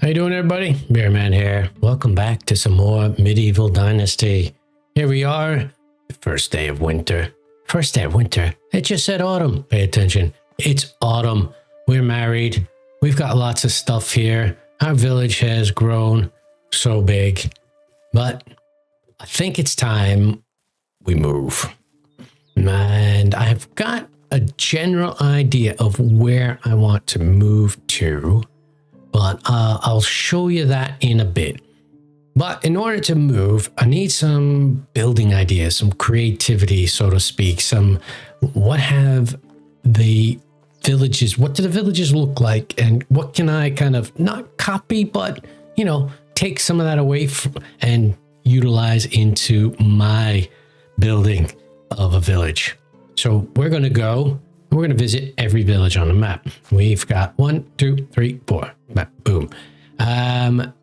How you doing, everybody? Beerman here. Welcome back to some more Medieval Dynasty. Here we are, the first day of winter. First day of winter? It just said autumn. Pay attention. It's autumn. We're married. We've got lots of stuff here. Our village has grown so big. But I think it's time we move. And I've got a general idea of where I want to move to. But I'll show you that in a bit. But in order to move, I need some building ideas, some creativity, so to speak. What do the villages look like? And what can I kind of not copy, but, take some of that away and utilize into my building of a village. So we're going to visit every village on the map. We've got 1, 2, 3, 4. Boom. And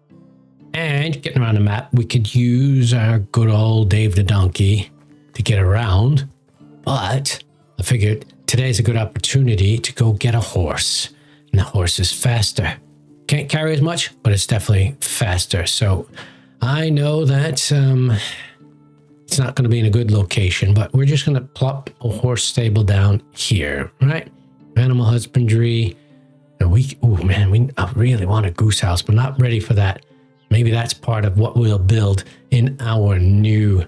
getting around the map, we could use our good old Dave the Donkey to get around. But I figured today's a good opportunity to go get a horse. And the horse is faster. Can't carry as much, but it's definitely faster. So I know that it's not going to be in a good location, but we're just going to plop a horse stable down here, right? Animal husbandry. I really want a goose house, but not ready for that. Maybe that's part of what we'll build in our new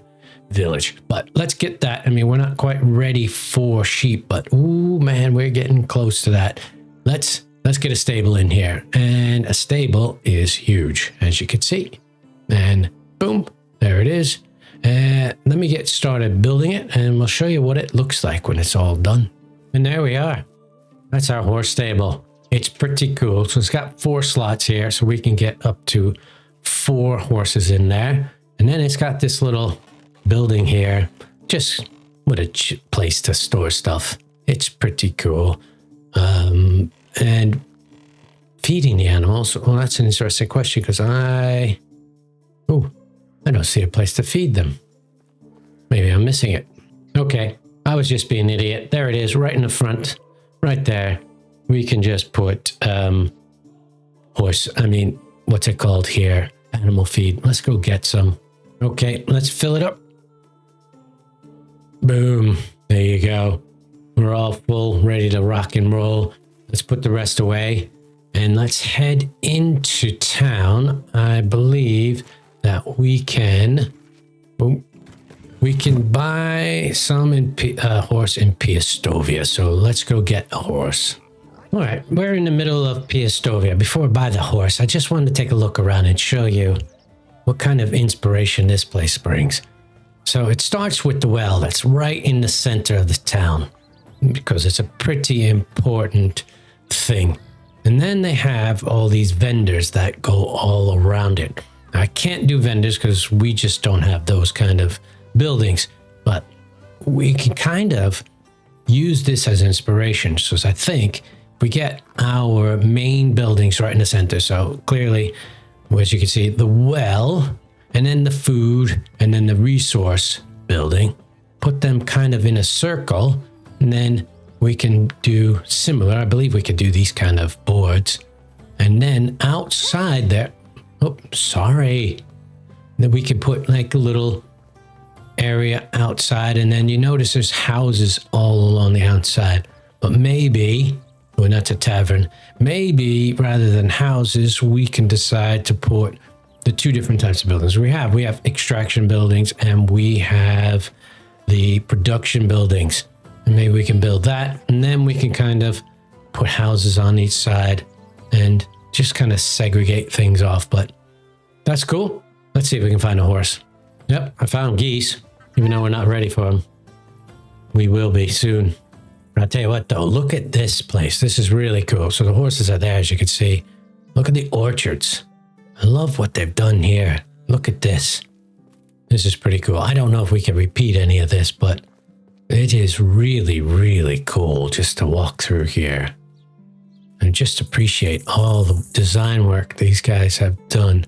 village. But let's get that. We're not quite ready for sheep, but we're getting close to that. Let's get a stable in here. And a stable is huge, as you can see. And boom, there it is. Let me get started building it, and we'll show you what it looks like when it's all done. And there we are. That's our horse stable. It's pretty cool. So it's got 4 slots here, so we can get up to 4 horses in there. And then it's got this little building here, just with a place to store stuff. It's pretty cool. And feeding the animals, well, that's an interesting question because I don't see a place to feed them. Maybe I'm missing it. Okay, I was just being an idiot. There it is, right in the front, right there. We can just put what's it called here? Animal feed. Let's go get some. Okay, let's fill it up. Boom. There you go. We're all full, ready to rock and roll. Let's put the rest away and let's head into town. I believe that we can buy some horse in Piastovia. So let's go get a horse. All right, we're in the middle of Piastovia. Before I buy the horse, I just wanted to take a look around and show you what kind of inspiration this place brings. So it starts with the well that's right in the center of the town because it's a pretty important thing. And then they have all these vendors that go all around it. I can't do vendors because we just don't have those kind of buildings, but we can kind of use this as inspiration. So I think we get our main buildings right in the center. So clearly, as you can see, the well, and then the food, and then the resource building, put them kind of in a circle, and then we can do similar. I believe we could do these kind of boards. And then outside there, then we could put like a little area outside, and then you notice there's houses all along the outside. But maybe, well, that's a tavern. Maybe rather than houses, we can decide to put the 2 different types of buildings. We have extraction buildings and we have the production buildings. And maybe we can build that, and then we can kind of put houses on each side and just kind of segregate things off. But that's cool. Let's see if we can find a horse. Yep, I found geese, even though we're not ready for them. We will be soon. But I'll tell you what, though, look at this place. This is really cool. So the horses are there, as you can see. Look at the orchards. I love what they've done here. Look at this. This is pretty cool. I don't know if we can repeat any of this, but it is really, really cool just to walk through here and just appreciate all the design work these guys have done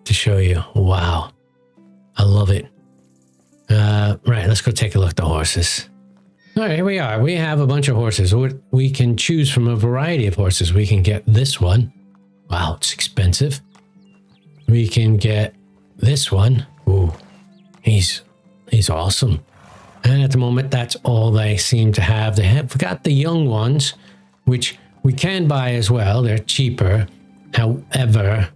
to show you. Wow. I love it. Right, let's go take a look at the horses. All right, here we are. We have a bunch of horses. We can choose from a variety of horses. We can get this one. Wow, it's expensive. We can get this one. Ooh, he's awesome. And at the moment, that's all they seem to have. They have got the young ones, which we can buy as well. They're cheaper. However,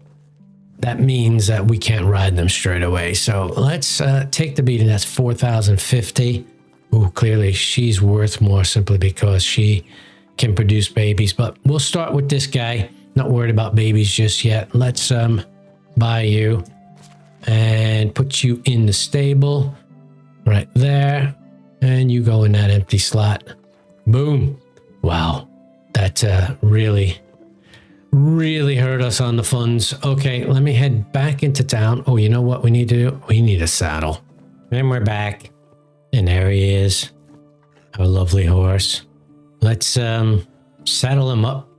that means that we can't ride them straight away. So let's take the beating. That's 4,050. Ooh, clearly she's worth more simply because she can produce babies. But we'll start with this guy. Not worried about babies just yet. Let's buy you and put you in the stable right there. And you go in that empty slot. Boom. Wow. That really hurt us on the funds. Okay, let me head back into town. Oh, you know what we need to do? We need a saddle. And we're back. And there he is. Our lovely horse. Let's saddle him up.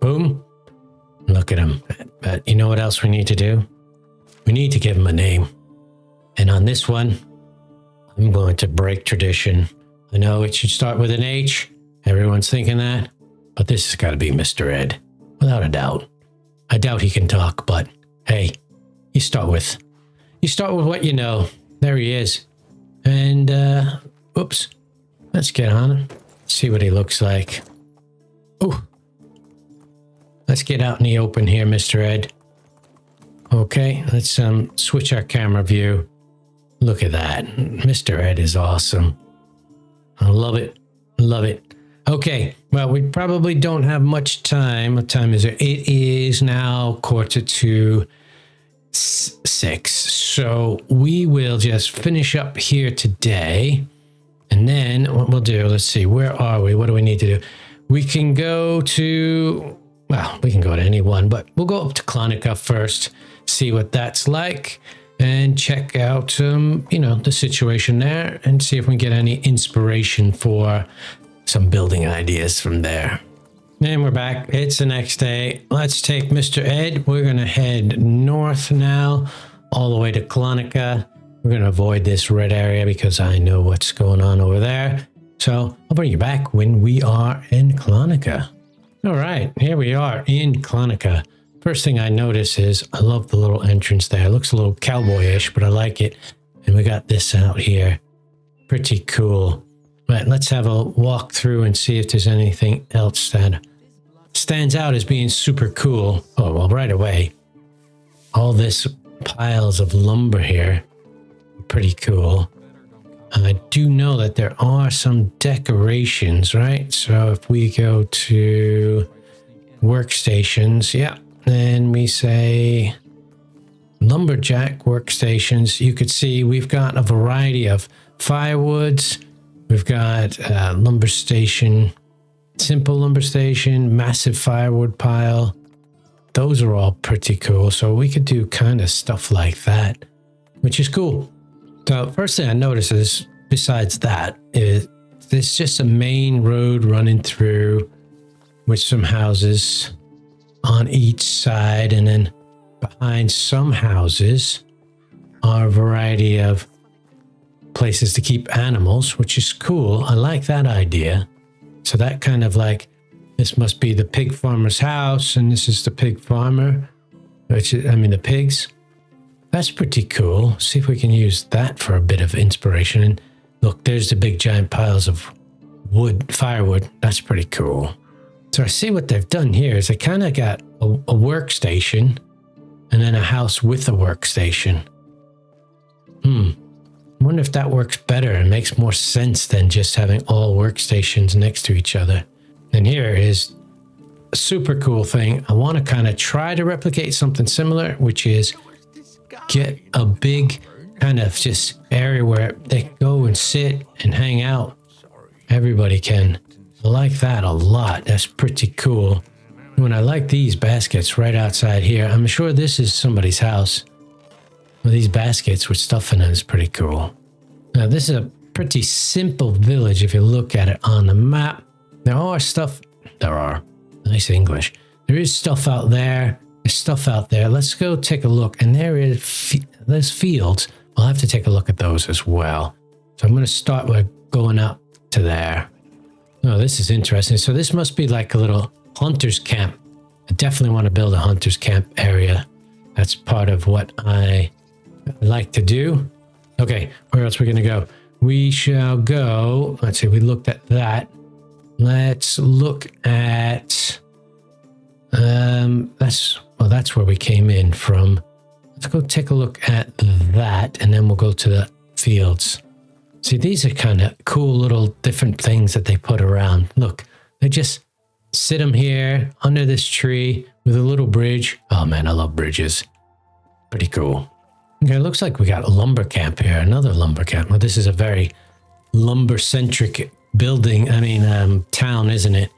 Boom. Look at him. But you know what else we need to do? We need to give him a name. And on this one, I'm going to break tradition. I know it should start with an H. Everyone's thinking that. But this has got to be Mr. Ed. Without a doubt. I doubt he can talk, but hey, you start with what you know. There he is. And, oops. Let's get on him. See what he looks like. Ooh. Let's get out in the open here, Mr. Ed. Okay, let's switch our camera view. Look at that. Mr. Ed is awesome. I love it. Love it. Okay, well, we probably don't have much time. What time is it? It is now 6:45. So we will just finish up here today. And then what we'll do, let's see, where are we? What do we need to do? We can go to, well, we can go to any one, but we'll go up to Clonica first, see what that's like, and check out, the situation there and see if we can get any inspiration for some building ideas from there. And we're back. It's the next day. Let's take Mr. Ed. We're going to head north now, all the way to Clonica. We're going to avoid this red area because I know what's going on over there. So I'll bring you back when we are in Clonica. All right, here we are in Clonica. First thing I notice is I love the little entrance there. It looks a little cowboyish, but I like it. And we got this out here. Pretty cool. Right, let's have a walk through and see if there's anything else that stands out as being super cool. Oh, well, right away. All this piles of lumber here. Pretty cool. I do know that there are some decorations, right? So if we go to workstations, yeah, then we say lumberjack workstations. You could see we've got a variety of firewoods. We've got lumber station, simple lumber station, massive firewood pile. Those are all pretty cool. So we could do kind of stuff like that, which is cool. So first thing I notice is, besides that, is there's just a main road running through with some houses on each side. And then behind some houses are a variety of places to keep animals, which is cool. I like that idea. So that kind of like, this must be the pig farmer's house, and this is the pig farmer, which is, the pigs. That's pretty cool. See if we can use that for a bit of inspiration. And look, there's the big giant piles of wood, firewood. That's pretty cool. So I see what they've done here is they kind of got a workstation and then a house with a workstation. I wonder if that works better and makes more sense than just having all workstations next to each other. And here is a super cool thing. I want to kind of try to replicate something similar, which is get a big kind of just area where they can go and sit and hang out. Everybody can. I like that a lot. That's pretty cool. When I like these baskets right outside here, I'm sure this is somebody's house. Well, these baskets with stuff in them is pretty cool. Now, this is a pretty simple village if you look at it on the map. There are nice English. There is stuff out there. There's stuff out there. Let's go take a look. And there's fields. We'll have to take a look at those as well. So I'm going to start with going out to there. Oh, this is interesting. So this must be like a little hunter's camp. I definitely want to build a hunter's camp area. That's part of what I like to do. Okay, where else are we going to go? We shall go. Let's see, we looked at that. Let's look at... that's where we came in from. Let's go take a look at that, and then we'll go to the fields. See, these are kind of cool little different things that they put around. Look, they just sit them here under this tree with a little bridge. Oh man, I love bridges. Pretty cool. Okay, it looks like we got a lumber camp here, another lumber camp. Well, this is a very lumber-centric building, town, isn't it?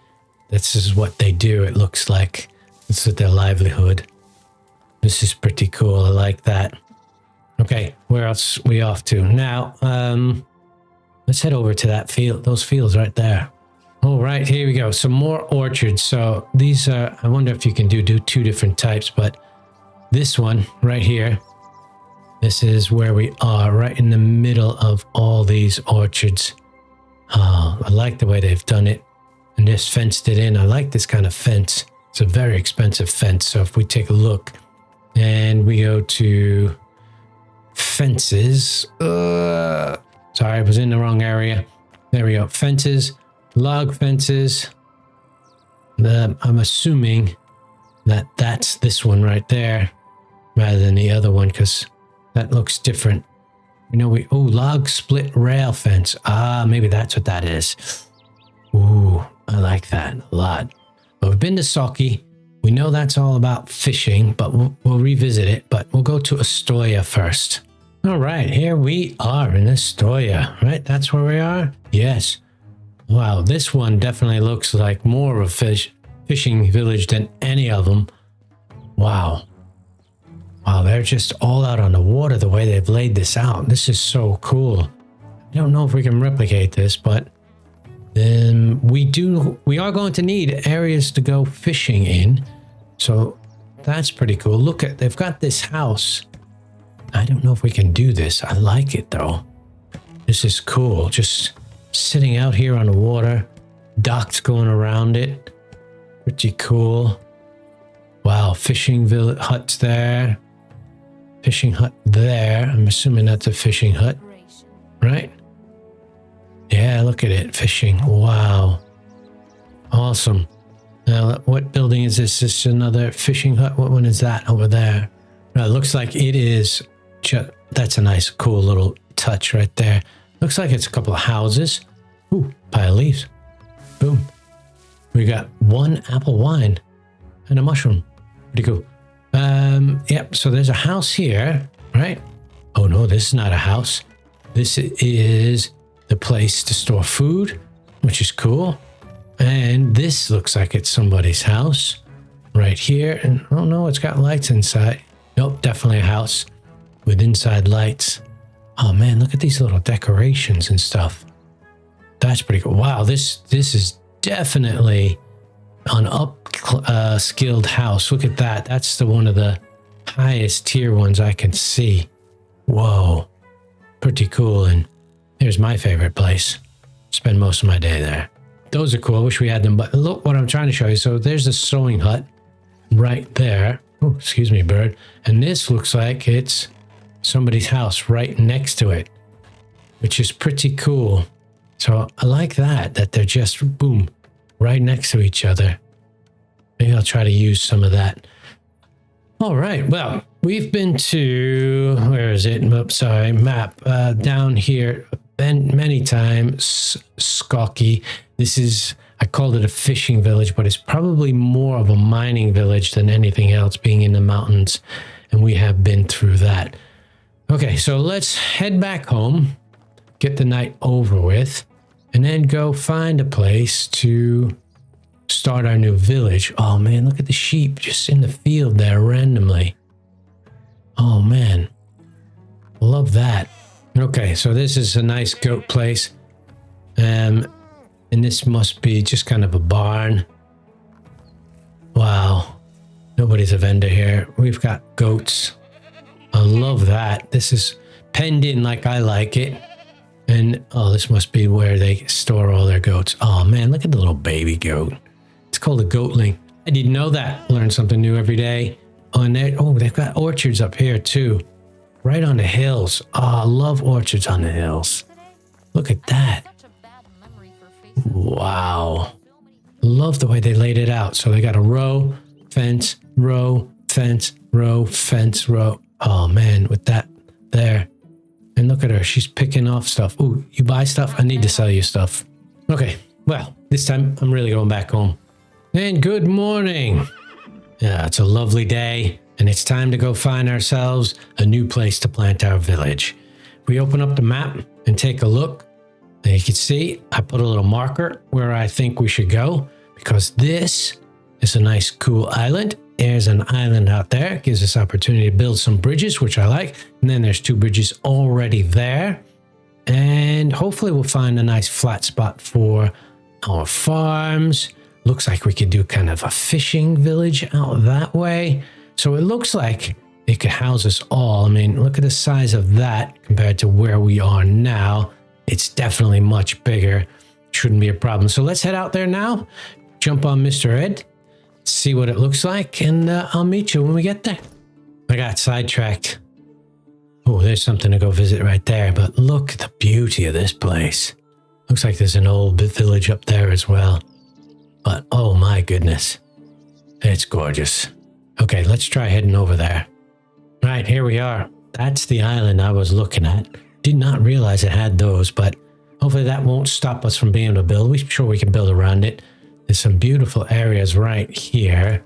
This is what they do, it looks like. This is their livelihood. This is pretty cool, I like that. Okay, where else are we off to? Now, let's head over to that field, those fields right there. All right, here we go. Some more orchards. So these are, I wonder if you can do two different types, but this one right here, this is where we are, right in the middle of all these orchards. Oh, I like the way they've done it. And just fenced it in. I like this kind of fence. It's a very expensive fence. So if we take a look and we go to fences. Sorry, I was in the wrong area. There we go. Fences, log fences. I'm assuming that that's this one right there rather than the other one because that looks different. Log split rail fence. Maybe that's what that is. Ooh, I like that a lot. But we've been to Saki. We know that's all about fishing, but we'll revisit it. But we'll go to Astoria first. All right, here we are in Astoria, right? That's where we are? Yes. Wow, this one definitely looks like more of a fishing village than any of them. Wow. Wow, they're just all out on the water the way they've laid this out. This is so cool. I don't know if we can replicate this, but then we are going to need areas to go fishing in. So that's pretty cool. Look at, they've got this house. I don't know if we can do this. I like it though. This is cool. Just sitting out here on the water, docks going around it. Pretty cool. Wow, fishing village huts there. Fishing hut there. I'm assuming that's a fishing hut, right? Yeah, look at it, fishing. Wow. Awesome. Now, what building is this? Is this another fishing hut? What one is that over there? It looks like it is. That's a nice, cool little touch right there. Looks like it's a couple of houses. Ooh, pile of leaves. Boom. We got one apple wine and a mushroom. Pretty cool. Yep, so there's a house here, right? Oh no, this is not a house. This is the place to store food, which is cool. And this looks like it's somebody's house right here. And oh no, it's got lights inside. Nope, definitely a house with inside lights. Oh man, look at these little decorations and stuff. That's pretty cool. Wow, this is definitely an skilled house. Look at that. That's one of the highest tier ones I can see. Whoa, pretty cool. And here's my favorite place. Spend most of my day there. Those are cool. I wish we had them, but look what I'm trying to show you. So there's a sewing hut right there. Oh, excuse me, bird. And this looks like it's somebody's house right next to it, which is pretty cool. So I like that they're just, boom, right next to each other. Maybe I'll try to use some of that. All right, well, we've been to, where is it? Oops, sorry, map. Down here many times, Skokie. This is, I called it a fishing village, but it's probably more of a mining village than anything else, being in the mountains. And we have been through that. Okay, so let's head back home, get the night over with, and then go find a place to start our new village. Oh man, look at the sheep just in the field there randomly. Oh man, love that. Okay, so this is a nice goat place. And this must be just kind of a barn. Wow, nobody's a vendor here. We've got goats. I love that. This is penned in like I like it. And oh, this must be where they store all their goats. Oh man, look at the little baby goat. It's called a goatling. I didn't know that. Learn something new every day. Oh, and they've got orchards up here too. Right on the hills. Oh, I love orchards on the hills. Look at that. Wow. Love the way they laid it out. So they got a row, fence, row, fence, row, fence, row. Oh man, with that there. And look at her. She's picking off stuff. Ooh, you buy stuff? I need to sell you stuff. Okay. Well, this time I'm really going back home. And good morning. Yeah, it's a lovely day, and it's time to go find ourselves a new place to plant our village. We open up the map and take a look. And you can see I put a little marker where I think we should go, because this is a nice cool island. There's an island out there. It gives us opportunity to build some bridges, which I like. And then there's 2 bridges already there. And hopefully we'll find a nice flat spot for our farms. Looks like we could do kind of a fishing village out that way. So it looks like it could house us all. I mean, look at the size of that compared to where we are now. It's definitely much bigger. Shouldn't be a problem. So let's head out there now. Jump on Mr. Ed. See what it looks like. And I'll meet you when we get there. I got sidetracked. Oh, there's something to go visit right there. But look at the beauty of this place. Looks like there's an old village up there as well. But oh my goodness, it's gorgeous. Okay, let's try heading over there. Right, here we are. That's the island I was looking at. Did not realize it had those, but hopefully that won't stop us from being able to build. We're sure we can build around it. There's some beautiful areas right here.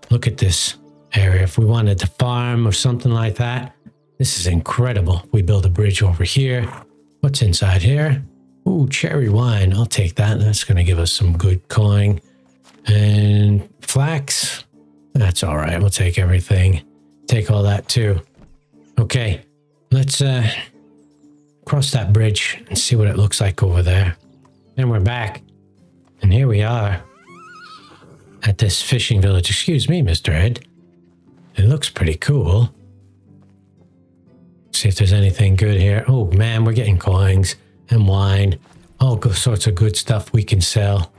Look at this area. If we wanted to farm or something like that, this is incredible. We build a bridge over here. What's inside here? Ooh, cherry wine. I'll take that. That's going to give us some good coin. And flax. That's all right. We'll take everything. Take all that too. Okay. Let's cross that bridge and see what it looks like over there. And we're back. And here we are at this fishing village. Excuse me, Mr. Ed. It looks pretty cool. See if there's anything good here. Oh man, we're getting coins and wine, all sorts of good stuff we can sell.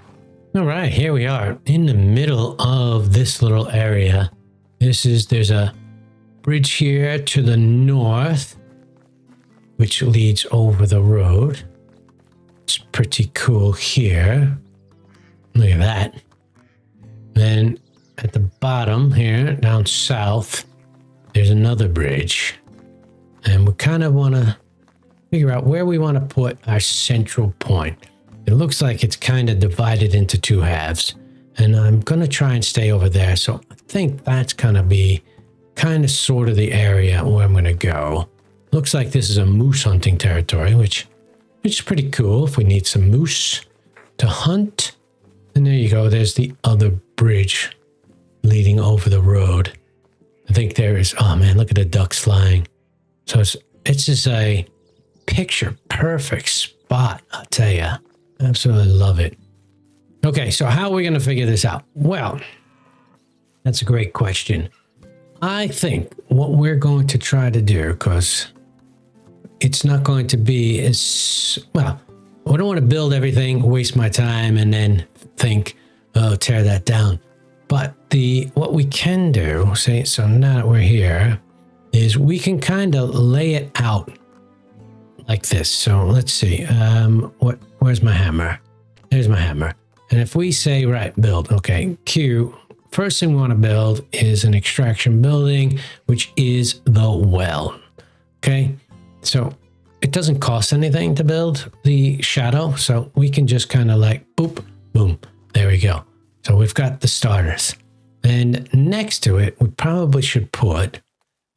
All right, here we are in the middle of this little area. There's a bridge here to the north, which leads over the road. It's pretty cool here. Look at that. Then at the bottom here, down south, there's another bridge. And we kind of want to figure out where we want to put our central point. It looks like it's kind of divided into 2 halves, and I'm going to try and stay over there. So I think that's going to be kind of sort of the area where I'm going to go. Looks like this is a moose hunting territory, which is pretty cool if we need some moose to hunt. And there you go. There's the other bridge leading over the road. I think there is, oh man, look at the ducks flying. So it's just a picture perfect spot, I'll tell you. Absolutely love it. Okay, so how are we going to figure this out? Well, that's a great question. I think what we're going to try to do, because it's not going to be as, well, I don't want to build everything, waste my time, and then think, oh, tear that down. But what we can do, so now that we're here, is we can kind of lay it out like this. So let's see, where's my hammer? There's my hammer. And if we say, right, build, okay, Q, first thing we want to build is an extraction building, which is the well. Okay, so it doesn't cost anything to build the shadow, so we can just kind of like, boop, boom, there we go. So we've got the starters. And next to it, we probably should put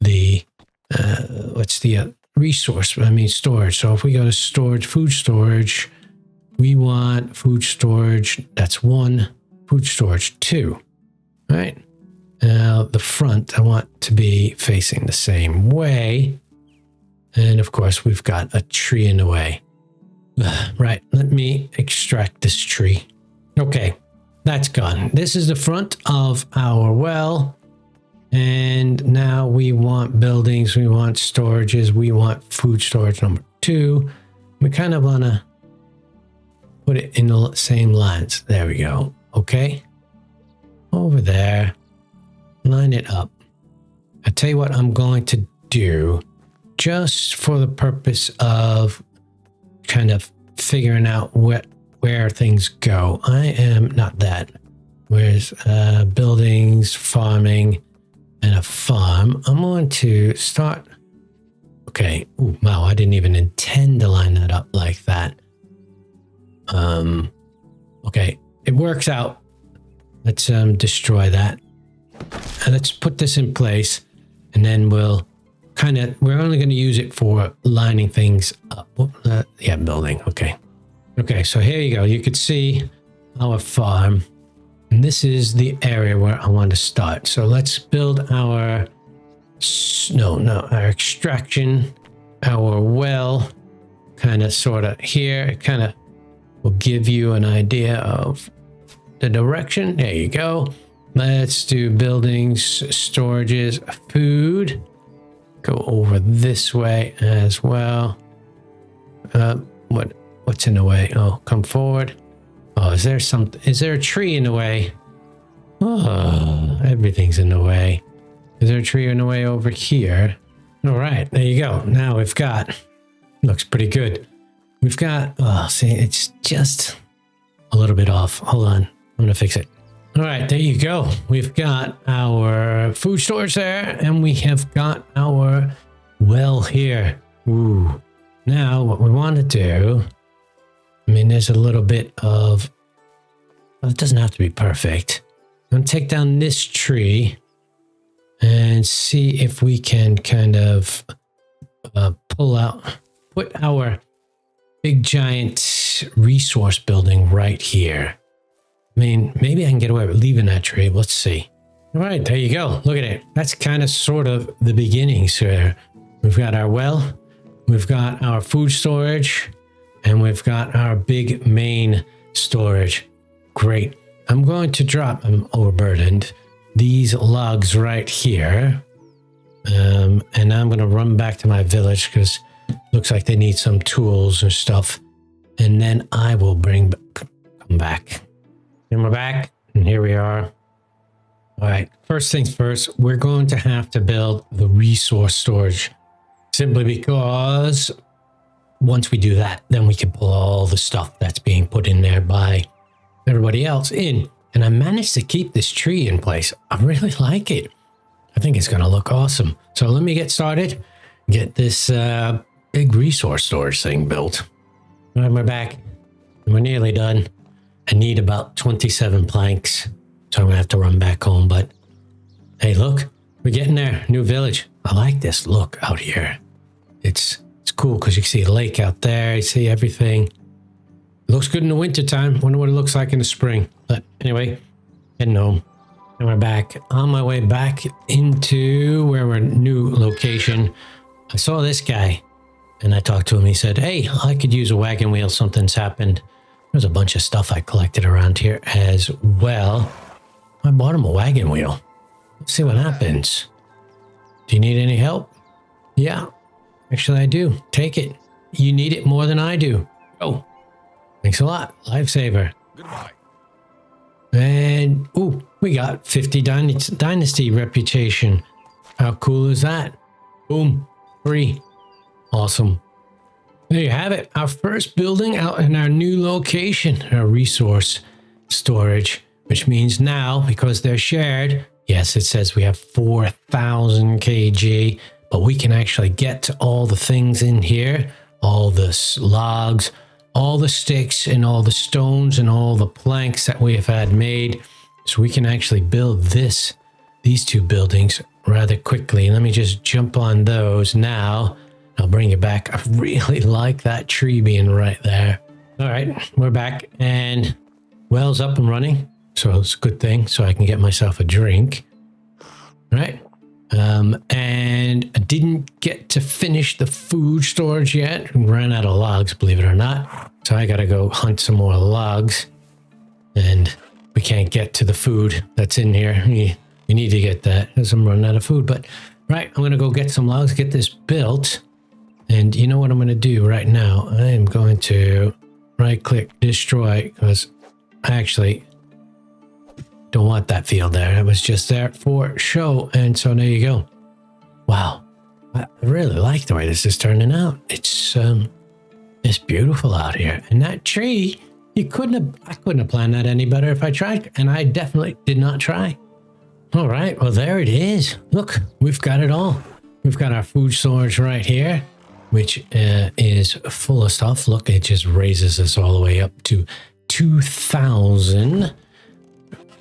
the, storage. So if we go to storage, food storage, we want food storage, that's 1, food storage 2, right? Now the front, I want to be facing the same way. And of course, we've got a tree in the way. Right, let me extract this tree. Okay, that's gone. This is the front of our well. And now we want buildings, we want storages, we want food storage number 2. We kind of want to put it in the same lines. There we go. Okay. over there. Line it up. I tell you what I'm going to do, just for the purpose of kind of figuring out where things go. I am not that. Where's buildings, farming, and a farm. I'm going to start. Okay. Ooh, wow, I didn't even intend to line that up like that. Okay, it works out. Let's destroy that. And let's put this in place, and then we're only going to use it for lining things up. Yeah, building. Okay. Okay, so here you go. You could see our farm, and this is the area where I want to start. So let's build our our extraction, our well, kind of sort of here. It kind of will give you an idea of the direction. There you go. Let's do buildings, storages, food. Go over this way as well. What's in the way? Oh, come forward. Oh, is there a tree in the way? Oh, everything's in the way. Is there a tree in the way over here? All right, there you go. Now we've got, looks pretty good. We've got, oh, see, it's just a little bit off. Hold on, I'm gonna fix it. All right, there you go. We've got our food storage there, and we have got our well here. Ooh. Now, what we want to do, I mean, there's a little bit of, well, it doesn't have to be perfect. I'm gonna take down this tree and see if we can kind of put our big giant resource building right here. I mean, maybe I can get away with leaving that tree. Let's see. All right, there you go. Look at it. That's kind of sort of the beginnings here. We've got our well, we've got our food storage, and we've got our big main storage. Great. I'm going to drop, I'm overburdened, these logs right here. And I'm going to run back to my village because it looks like they need some tools and stuff. And then I will come back. And we're back, and here we are. All right, first things first, we're going to have to build the resource storage, simply because once we do that, then we can pull all the stuff that's being put in there by everybody else in. And I managed to keep this tree in place. I really like it. I think it's going to look awesome. So let me get started, get this big resource storage thing built. All right, we're back. We're nearly done. I need about 27 planks, so I'm gonna have to run back home, but hey, look, we're getting there. New village. I like this look out here. It's cool because you can see a lake out there. You see everything. It looks good in the winter time. Wonder what it looks like in the spring. But anyway, heading home. And we're back. On my way back into where we're new location, I saw this guy and I talked to him. He said, hey, I could use a wagon wheel. Something's happened. There's a bunch of stuff I collected around here as well. I bought him a wagon wheel. Let's see what happens. Do you need any help? Yeah, actually I do. Take it. You need it more than I do. Oh, thanks a lot. Lifesaver. Goodbye. And, ooh, we got 50 Dynasty reputation. How cool is that? Boom. Free. Awesome. There you have it. Our first building out in our new location, our resource storage, which means now, because they're shared, yes, it says we have 4,000 kg, but we can actually get to all the things in here, all the logs, all the sticks, and all the stones, and all the planks that we have had made. So we can actually build these two buildings rather quickly. Let me just jump on those now. I'll bring you back. I really like that tree being right there. All right, we're back, and well's up and running, so it's a good thing, so I can get myself a drink. All right, and I didn't get to finish the food storage yet. Ran out of logs, believe it or not, so I gotta go hunt some more logs, and we can't get to the food that's in here. We need to get that because I'm running out of food. But right, I'm gonna go get some logs, get this built. And you know what I'm going to do right now? I am going to right click destroy, because I actually don't want that field there. It was just there for show. And so there you go. Wow. I really like the way this is turning out. It's beautiful out here. And that tree, I couldn't have planned that any better if I tried. And I definitely did not try. All right, well, there it is. Look, we've got it all. We've got our food storage right here, which is full of stuff. Look, it just raises us all the way up to 2,000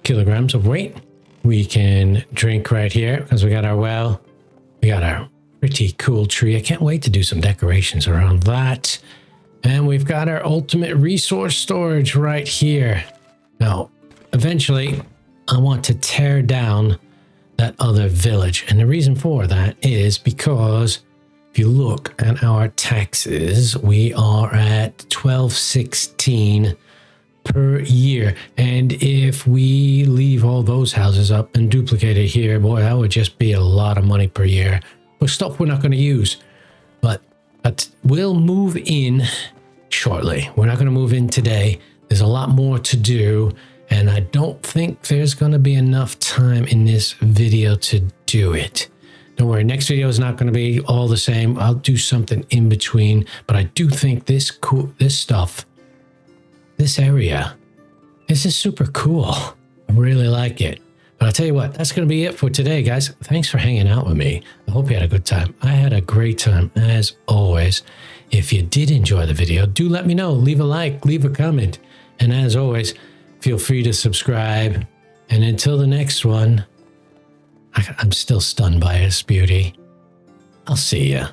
kilograms of weight. We can drink right here because we got our well. We got our pretty cool tree. I can't wait to do some decorations around that. And we've got our ultimate resource storage right here. Now, eventually, I want to tear down that other village. And the reason for that is because if you look at our taxes, we are at 1216 per year. And if we leave all those houses up and duplicate it here, boy, that would just be a lot of money per year for stuff we're not going to use. But we'll move in shortly. We're not going to move in today. There's a lot more to do. And I don't think there's going to be enough time in this video to do it. Don't worry, next video is not going to be all the same. I'll do something in between. But I do think this stuff, this area, this is super cool. I really like it. But I'll tell you what, that's going to be it for today, guys. Thanks for hanging out with me. I hope you had a good time. I had a great time, as always. If you did enjoy the video, do let me know. Leave a like, leave a comment. And as always, feel free to subscribe. And until the next one, I'm still stunned by its beauty. I'll see ya.